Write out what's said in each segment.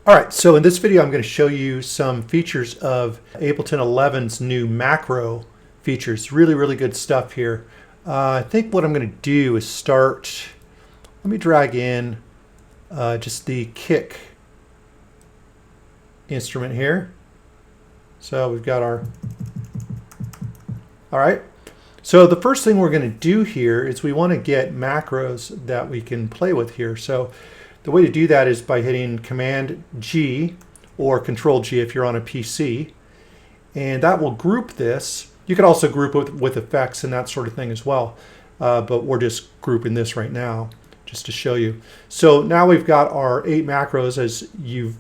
All right, so in this video, I'm going to show you some features of Ableton 11's new macro features. Really, really good stuff here. I think what I'm going to do is start, let me drag in just the kick instrument here. So we've got our, all right. So the first thing we're going to do here is we want to get macros that we can play with here. So the way to do that is by hitting Command G or Control G if you're on a PC, and that will group this. You can also group it with effects and that sort of thing as well, but we're just grouping this right now just to show you. So now we've got our 8 macros as you've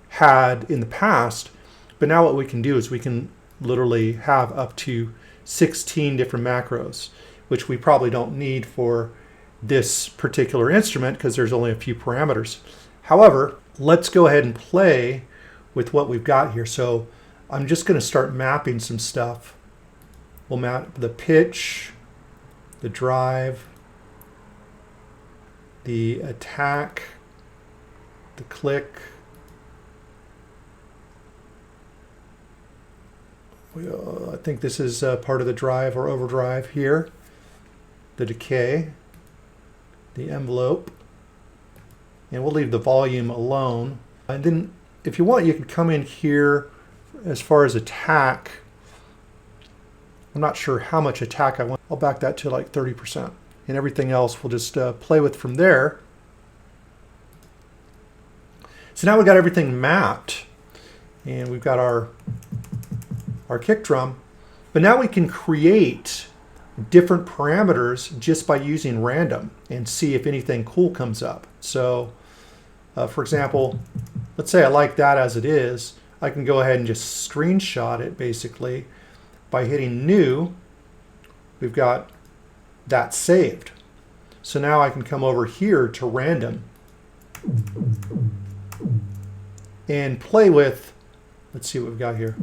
had in the past, but now what we can do is we can literally have up to 16 different macros, which we probably don't need for this particular instrument because there's only a few parameters. However, let's go ahead and play with what we've got here. So I'm just going to start mapping some stuff. We'll map the pitch, the drive, the attack, the click. I think this is part of the drive or overdrive here, the decay, the envelope, and we'll leave the volume alone. And then if you want, you can come in here as far as attack. I'm not sure how much attack I want. I'll back that to like 30%, and everything else we'll just play with from there. So now we've got everything mapped, and we've got our kick drum, but now we can create different parameters just by using random and see if anything cool comes up. So for example, let's say I like that as it is. I can go ahead and just screenshot it basically by hitting new. We've got that saved. So now I can come over here to random and play with, let's see what we've got here.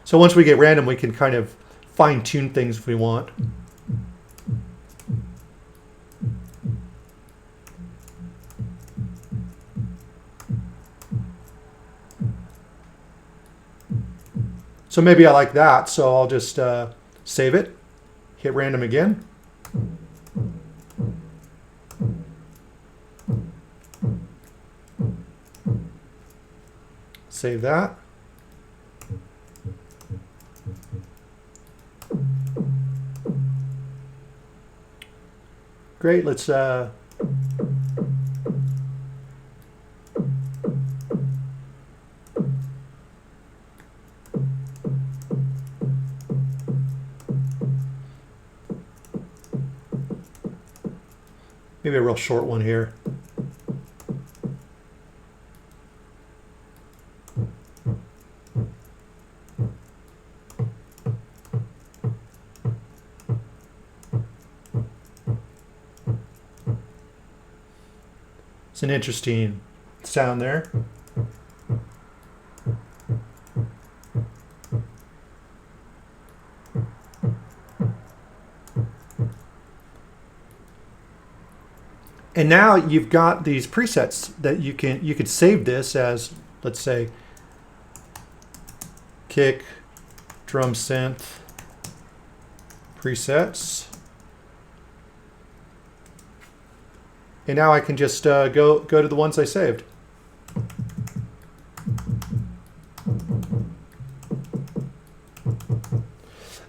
So once we get random, we can kind of fine tune things if we want. So maybe I like that, so I'll just save it, hit random again. Save that. Great, let's maybe a real short one here. It's an interesting sound there. And now you've got these presets that you could save this as, let's say, kick, drum synth, presets. And now I can just go to the ones I saved.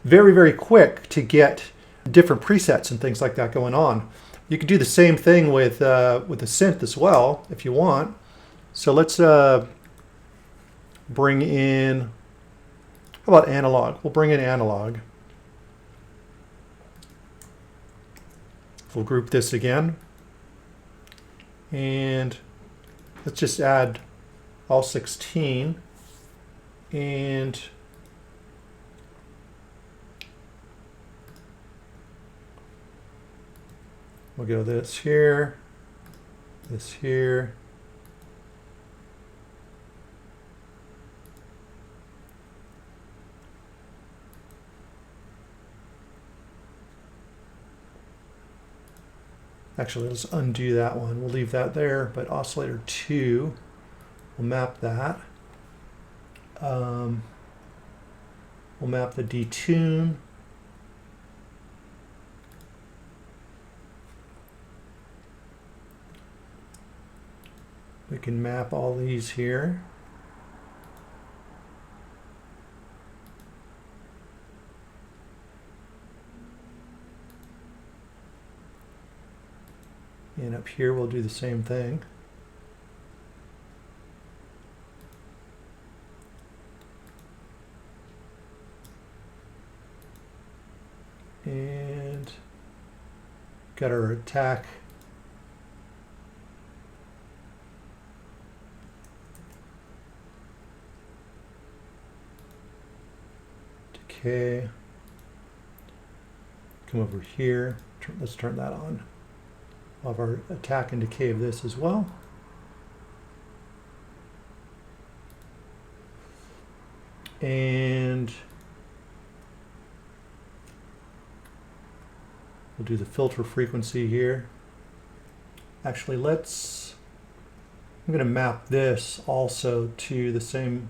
Very, very quick to get different presets and things like that going on. You can do the same thing with a synth as well if you want. So let's bring in, how about analog? We'll bring in analog. We'll group this again. And let's just add all 16 and we'll go this here, this here, Actually, let's undo that one. We'll leave that there, but oscillator 2, we'll map that. We'll map the detune. We can map all these here. And up here we'll do the same thing. And got our attack. Decay. Come over here. Let's turn that on. We'll have our attack and decay of this as well. And we'll do the filter frequency here. Actually, I'm going to map this also to the same.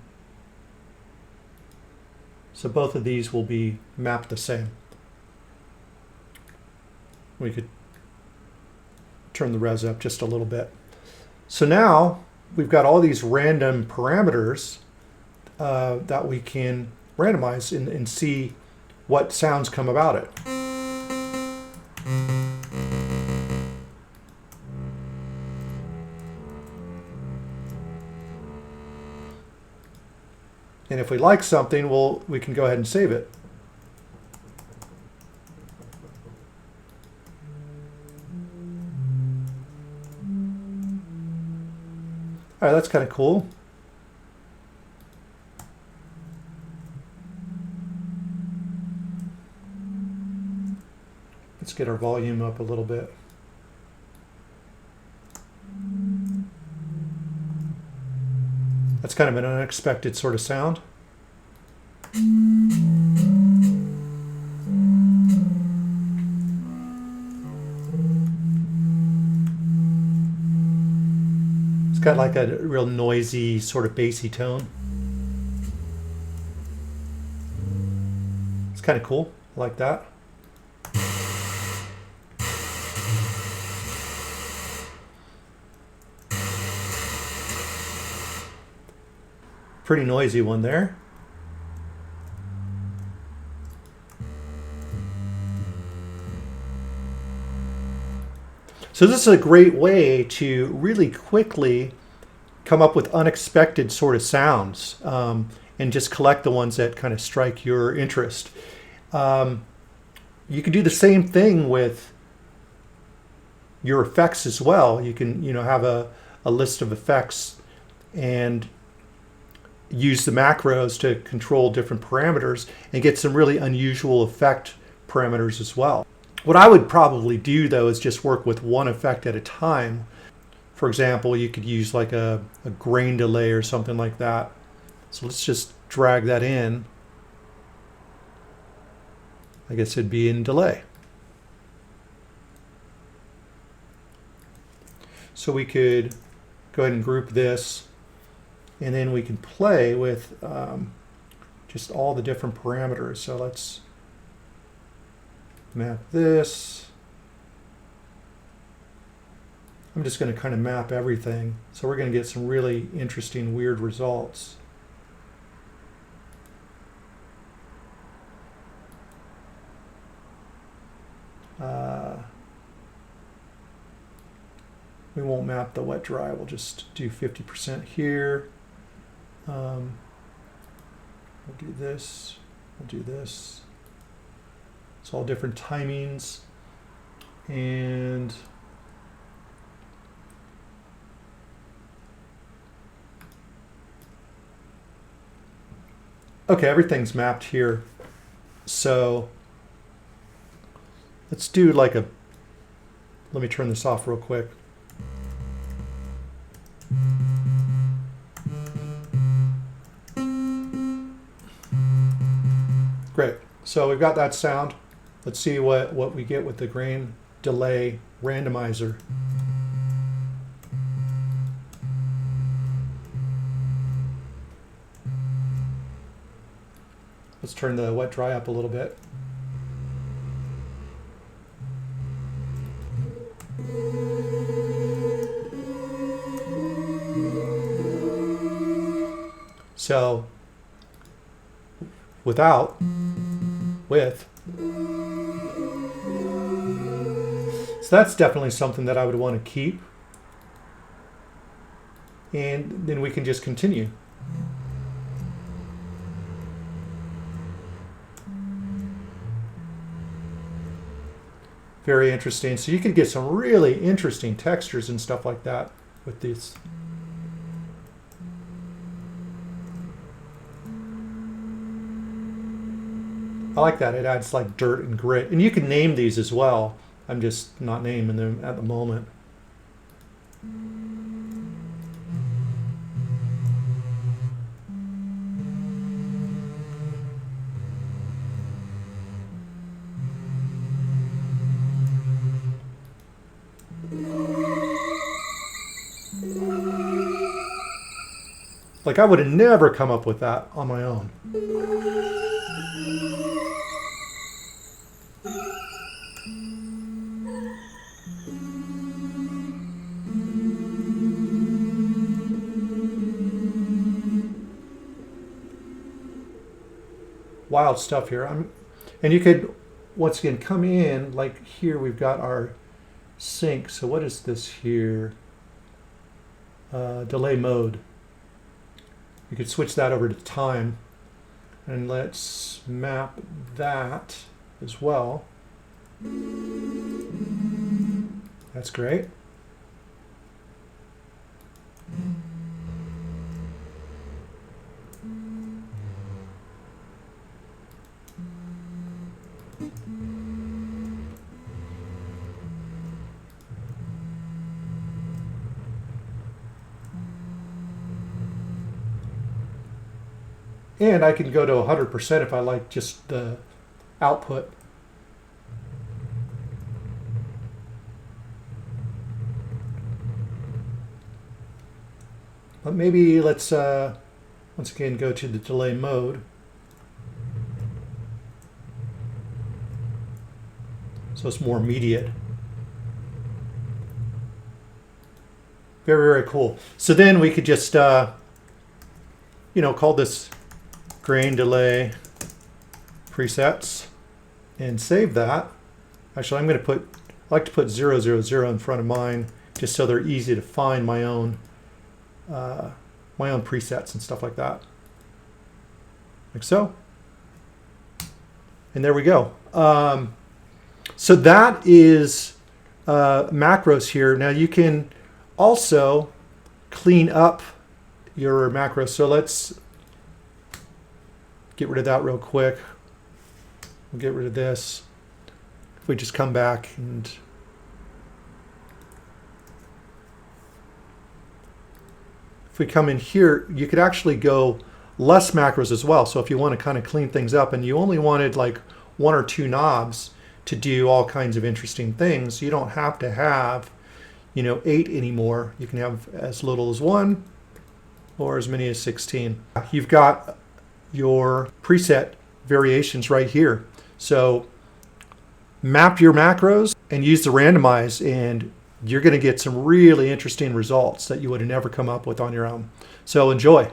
So both of these will be mapped the same. We could turn the res up just a little bit. So now we've got all these random parameters that we can randomize and see what sounds come about it. And if we like something, we can go ahead and save it. All right, that's kind of cool. Let's get our volume up a little bit. That's kind of an unexpected sort of sound. It's got like a real noisy, sort of bassy tone. It's kind of cool. I like that. Pretty noisy one there. So this is a great way to really quickly come up with unexpected sort of sounds and just collect the ones that kind of strike your interest. You can do the same thing with your effects as well. You can, have a list of effects and use the macros to control different parameters and get some really unusual effect parameters as well. What I would probably do though is just work with one effect at a time. For example, you could use like a grain delay or something like that. So let's just drag that in. I guess it'd be in delay. So we could go ahead and group this, and then we can play with just all the different parameters. So let's map this. I'm just going to kind of map everything. So we're going to get some really interesting, weird results. We won't map the wet dry. We'll just do 50% here. We'll do this. We'll do this. It's all different timings. And okay, everything's mapped here. So let's do like let me turn this off real quick. Great. So we've got that sound. Let's see what we get with the grain delay randomizer. Let's turn the wet dry up a little bit. So without, with. So that's definitely something that I would want to keep. And then we can just continue. Very interesting. So you could get some really interesting textures and stuff like that with these. I like that. It adds like dirt and grit. And you can name these as well. I'm just not naming them at the moment. Like I would have never come up with that on my own. Wild stuff here. And you could, once again, come in, like here we've got our sync. So what is this here? Delay mode. You could switch that over to time. And let's map that as well. That's great. And I can go to 100% if I like just the output. But maybe let's once again go to the delay mode. So it's more immediate. Very, very cool. So then we could just, you know, call this grain delay presets and save that. Actually, I'm going to put, I like to put 000 in front of mine just so they're easy to find my own presets and stuff like that. Like so. And there we go. So that is macros here. Now you can also clean up your macros. So let's get rid of that real quick. We'll get rid of this. If we just come back and if we come in here, you could actually go less macros as well. So if you want to kind of clean things up and you only wanted like 1 or 2 knobs to do all kinds of interesting things, you don't have to have, you know, 8 anymore. You can have as little as 1 or as many as 16. You've got your preset variations right here. So map your macros and use the randomize, and you're going to get some really interesting results that you would have never come up with on your own. So enjoy.